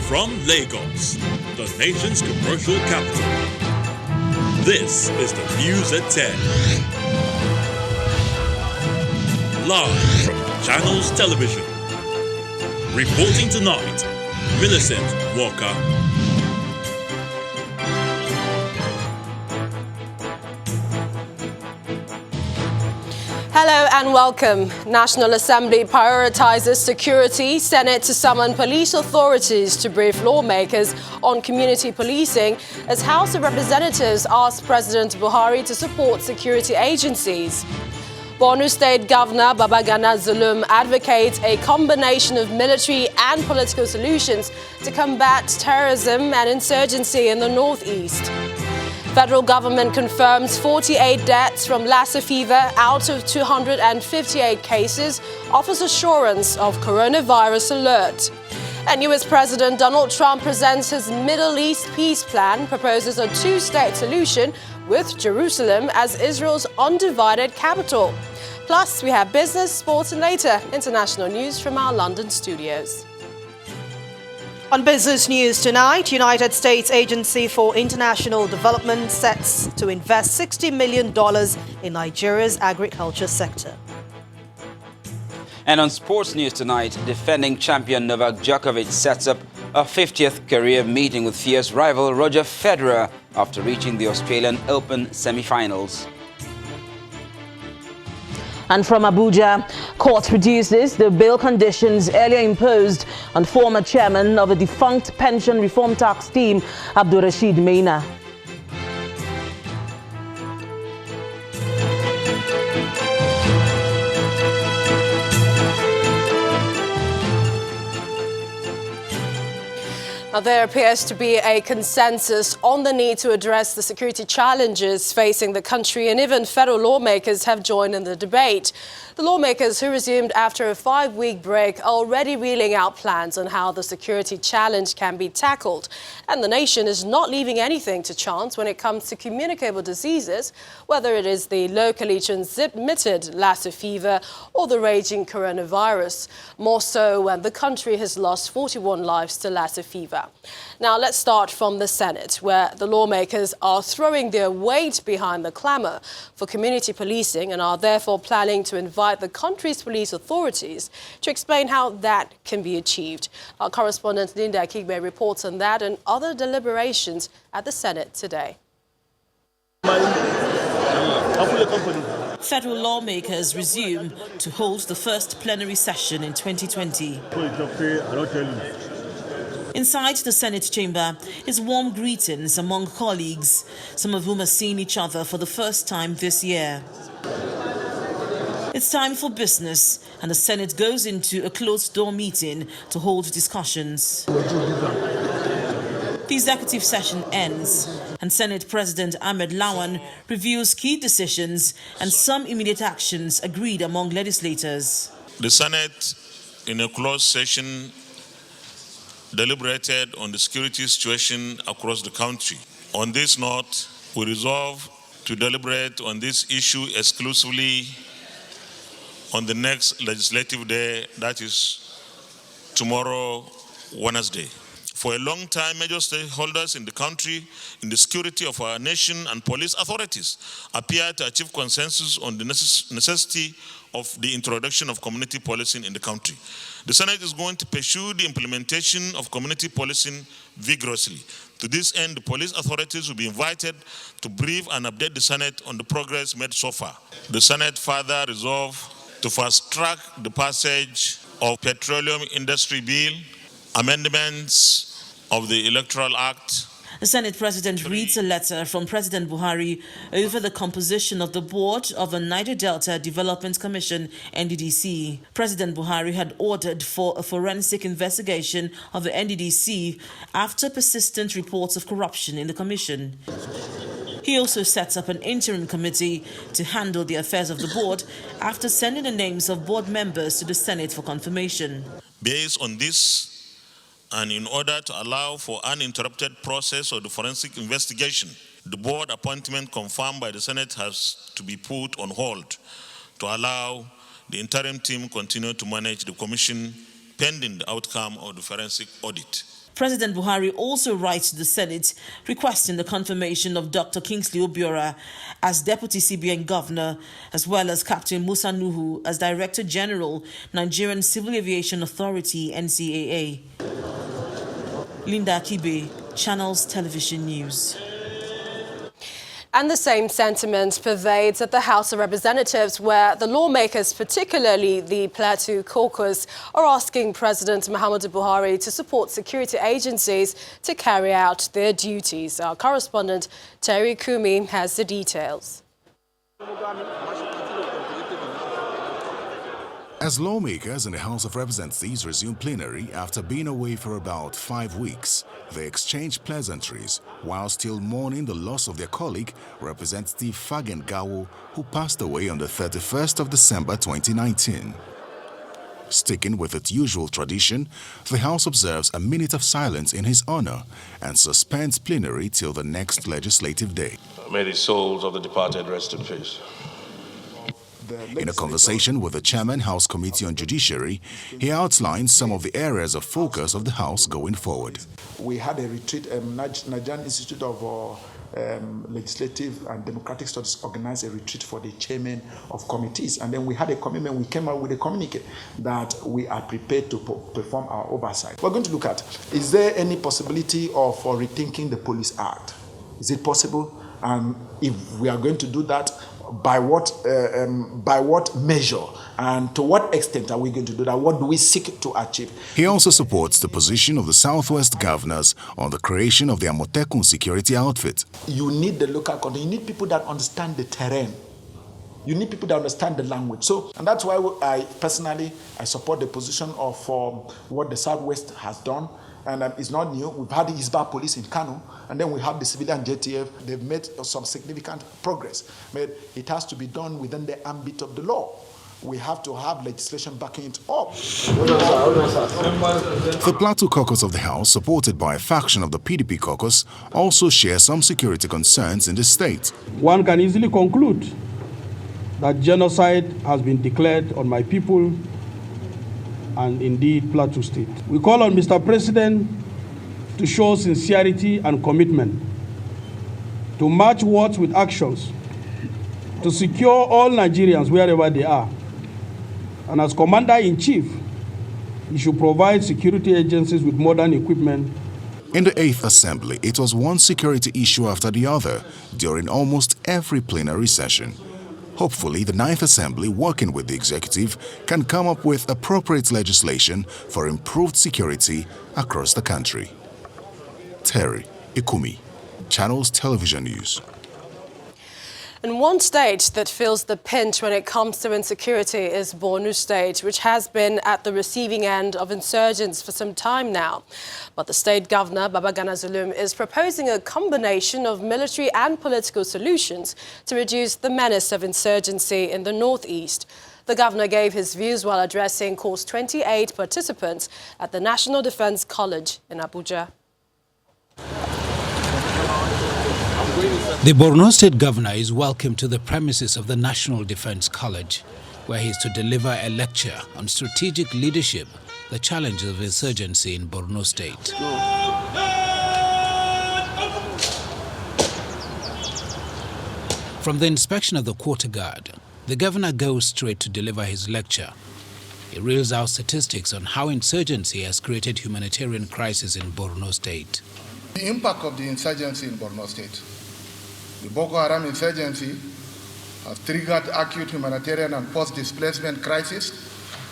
From Lagos, the nation's commercial capital, this is the News at 10. Live from Channels Television. Reporting tonight, Millicent Walker. Hello and welcome. National Assembly prioritizes security. Senate to summon police authorities to brief lawmakers on community policing as House of Representatives asks President Buhari to support security agencies. Borno State Governor Babagana Zulum advocates a combination of military and political solutions to combat terrorism and insurgency in the northeast. Federal government confirms 48 deaths from Lassa fever out of 258 cases, offers assurance of coronavirus alert. And US President Donald Trump presents his Middle East peace plan, proposes a two-state solution with Jerusalem as Israel's undivided capital. Plus, we have business, sports and later international news from our London studios. On business news tonight, United States Agency for International Development sets to invest $60 million in Nigeria's agriculture sector. And on sports news tonight, defending champion Novak Djokovic sets up a 50th career meeting with fierce rival Roger Federer after reaching the Australian Open semi-finals. And from Abuja, court reduces the bail conditions earlier imposed on former chairman of a defunct pension reform tax team, Abdul Rashid Maina. Now, there appears to be a consensus on the need to address the security challenges facing the country, and even federal lawmakers have joined in the debate. The lawmakers, who resumed after a 5-week break, are already reeling out plans on how the security challenge can be tackled. And the nation is not leaving anything to chance when it comes to communicable diseases, whether it is the locally transmitted Lassa fever or the raging coronavirus. More so when the country has lost 41 lives to Lassa fever. Now, let's start from the Senate, where the lawmakers are throwing their weight behind the clamour for community policing and are therefore planning to invite the country's police authorities to explain how that can be achieved. Our correspondent Linda Akigbe reports on that and other deliberations at the Senate today. Federal lawmakers resume to hold the first plenary session in 2020. Inside the Senate chamber is warm greetings among colleagues, some of whom are seeing each other for the first time this year. It's time for business, and the Senate goes into a closed-door meeting to hold discussions. The executive session ends, and Senate President Ahmed Lawan reviews key decisions and some immediate actions agreed among legislators. The Senate, in a closed session, deliberated on the security situation across the country. On this note, we resolve to deliberate on this issue exclusively on the next legislative day, that is tomorrow, Wednesday. For a long time, major stakeholders in the country, in the security of our nation and police authorities, appear to achieve consensus on the necessity of the introduction of community policing in the country. The Senate is going to pursue the implementation of community policing vigorously. To this end, the police authorities will be invited to brief and update the Senate on the progress made so far. The Senate further resolved to fast-track the passage of Petroleum Industry Bill, amendments of the Electoral Act. The Senate President reads a letter from President Buhari over the composition of the board of the Niger Delta Development Commission, NDDC. President Buhari had ordered for a forensic investigation of the NDDC after persistent reports of corruption in the commission. He also sets up an interim committee to handle the affairs of the board after sending the names of board members to the Senate for confirmation. Based on this, and in order to allow for uninterrupted process of the forensic investigation, the board appointment confirmed by the Senate has to be put on hold to allow The interim team continued to manage the commission pending the outcome of the forensic audit. President Buhari also writes to the Senate requesting the confirmation of Dr. Kingsley Obiora as Deputy CBN Governor, as well as Captain Musa Nuhu as Director General, Nigerian Civil Aviation Authority, NCAA. Linda Akibe, Channels Television News. And the same sentiment pervades at the House of Representatives, where the lawmakers, particularly the Plateau Caucus, are asking President Muhammadu Buhari to support security agencies to carry out their duties. Our correspondent Terry Kumi has the details. As lawmakers in the House of Representatives resume plenary after being away for about 5 weeks, they exchange pleasantries while still mourning the loss of their colleague, Representative Fagen Gawo, who passed away on the 31st of December 2019. Sticking with its usual tradition, the House observes a minute of silence in his honor and suspends plenary till the next legislative day. May the souls of the departed rest in peace. In a conversation with the Chairman, House Committee on Judiciary, he outlines some of the areas of focus of the House going forward. We had a retreat, Nigerian Institute of Legislative and Democratic Studies organized a retreat for the chairman of committees. And then we had a commitment, we came out with a communique that we are prepared to perform our oversight. We're going to look at, is there any possibility of rethinking the Police Act? Is it possible? And if we are going to do that, by what measure and to what extent are we going to do that? What do we seek to achieve? He also supports the position of the Southwest governors on the creation of the Amotekun security outfit. You need the local content. You need people that understand the terrain. You need people that understand the language. So, and that's why I personally support the position of what the Southwest has done. And it's not new. We've had the Isba police in Kano, and then we have the civilian JTF. They've made some significant progress. But it has to be done within the ambit of the law. We have to have legislation backing it up. The Plateau Caucus of the House, supported by a faction of the PDP caucus, also share some security concerns in the state. One can easily conclude that genocide has been declared on my people and indeed Plateau State. We call on Mr. President to show sincerity and commitment, to match words with actions, to secure all Nigerians wherever they are. And as Commander-in-Chief, he should provide security agencies with modern equipment. In the 8th Assembly, it was one security issue after the other during almost every plenary session. Hopefully, the 9th Assembly, working with the executive, can come up with appropriate legislation for improved security across the country. Terry Ikumi, Channels Television News. And one state that feels the pinch when it comes to insecurity is Borno State, which has been at the receiving end of insurgents for some time now. But the state governor, Babagana Zulum, is proposing a combination of military and political solutions to reduce the menace of insurgency in the northeast. The governor gave his views while addressing course 28 participants at the National Defense College in Abuja. The Borno State Governor is welcome to the premises of the National Defense College, where he is to deliver a lecture on strategic leadership, the challenges of insurgency in Borno State. From the inspection of the quarter guard, the governor goes straight to deliver his lecture. He reels out statistics on how insurgency has created humanitarian crisis in Borno State. The impact of the insurgency in Borno State. The Boko Haram insurgency has triggered acute humanitarian and post-displacement crisis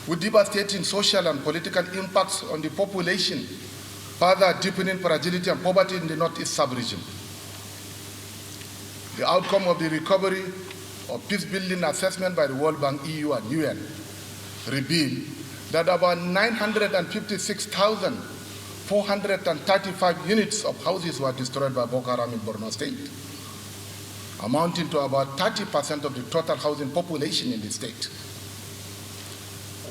with devastating social and political impacts on the population, further deepening fragility and poverty in the northeast sub-region. The outcome of the recovery of peace-building assessment by the World Bank, EU and UN revealed that about 956,435 units of houses were destroyed by Boko Haram in Borno State, amounting to about 30% of the total housing population in the state.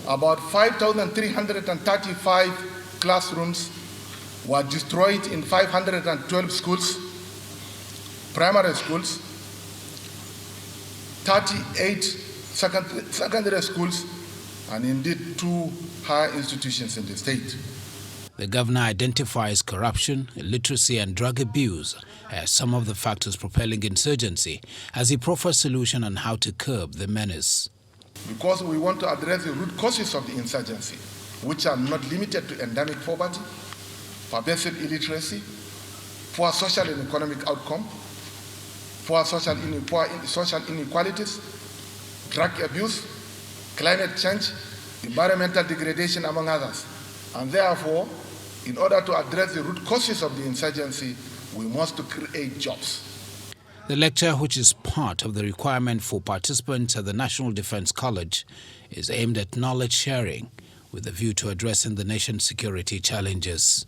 About 5,335 classrooms were destroyed in 512 schools, primary schools, 38 secondary schools, and indeed 2 higher institutions in the state. The governor identifies corruption, illiteracy and drug abuse as some of the factors propelling insurgency as he proffers solution on how to curb the menace. Because we want to address the root causes of the insurgency, which are not limited to endemic poverty, pervasive illiteracy, poor social and economic outcome, poor social inequalities, drug abuse, climate change, environmental degradation, among others. And therefore, in order to address the root causes of the insurgency, we must create jobs. The lecture, which is part of the requirement for participants at the National Defense College, is aimed at knowledge sharing with a view to addressing the nation's security challenges.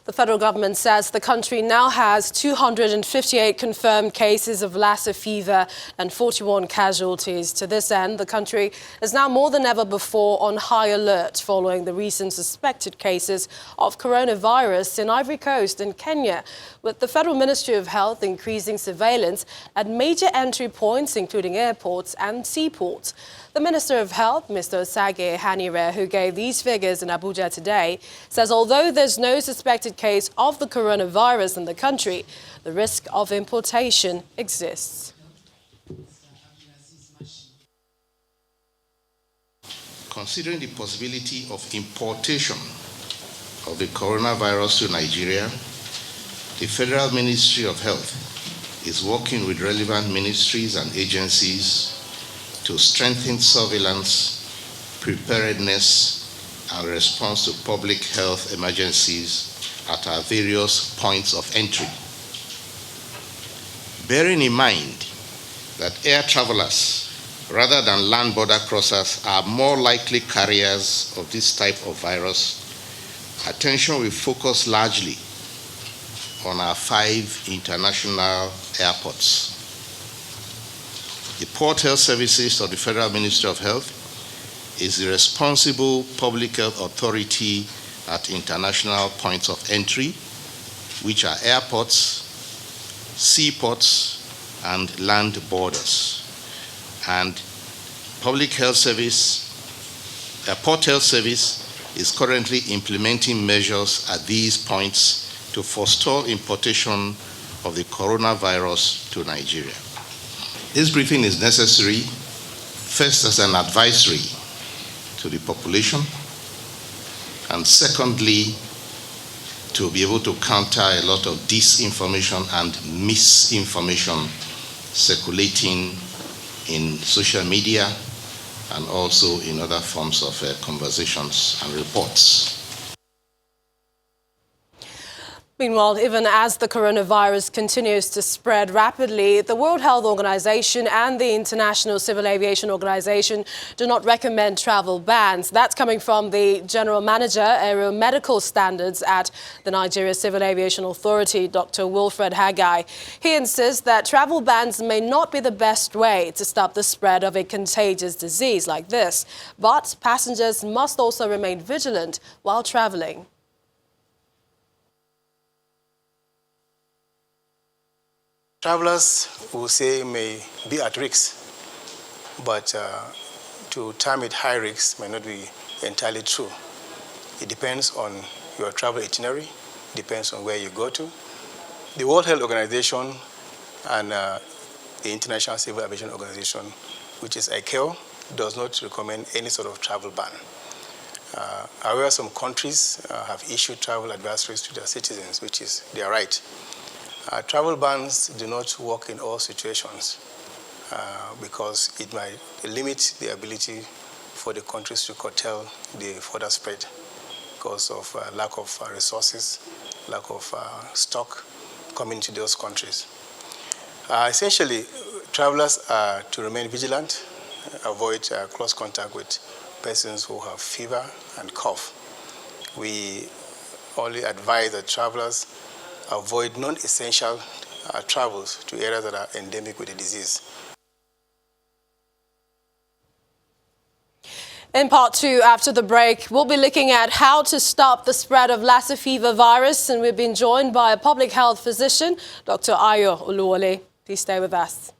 The federal government says the country now has 258 confirmed cases of Lassa fever and 41 casualties. To this end, the country is now more than ever before on high alert following the recent suspected cases of coronavirus in Ivory Coast and Kenya, with the Federal Ministry of Health increasing surveillance at major entry points, including airports and seaports. The Minister of Health, Mr. Osage Hanire, who gave these figures in Abuja today, says although there's no suspected case of the coronavirus in the country, the risk of importation exists. Considering the possibility of importation of the coronavirus to Nigeria, the Federal Ministry of Health is working with relevant ministries and agencies to strengthen surveillance, preparedness, and response to public health emergencies at our various points of entry. Bearing in mind that air travelers, rather than land border crossers, are more likely carriers of this type of virus, attention will focus largely on our 5 international airports. The Port Health Services of the Federal Ministry of Health is the responsible public health authority at international points of entry, which are airports, seaports, and land borders. And Port Health Service is currently implementing measures at these points to forestall importation of the coronavirus to Nigeria. This briefing is necessary, first as an advisory to the population, and secondly, to be able to counter a lot of disinformation and misinformation circulating in social media and also in other forms of conversations and reports. Meanwhile, even as the coronavirus continues to spread rapidly, the World Health Organization and the International Civil Aviation Organization do not recommend travel bans. That's coming from the General Manager, Aeromedical Standards at the Nigeria Civil Aviation Authority, Dr. Wilfred Haggai. He insists that travel bans may not be the best way to stop the spread of a contagious disease like this, but passengers must also remain vigilant while traveling. Travelers, will say, may be at risk, but to term it high risk may not be entirely true. It depends on your travel itinerary, depends on where you go to. The World Health Organization and the International Civil Aviation Organization, which is ICAO, does not recommend any sort of travel ban. However, some countries have issued travel advisories to their citizens, which is their right. Travel bans do not work in all situations because it might limit the ability for the countries to curtail the further spread because of lack of resources, lack of stock coming to those countries. Essentially, travelers are to remain vigilant, avoid close contact with persons who have fever and cough. We only advise that travelers avoid non-essential travels to areas that are endemic with the disease. In part 2, after the break, we'll be looking at how to stop the spread of Lassa fever virus, and we've been joined by a public health physician, Dr. Ayo Oluwole. Please stay with us.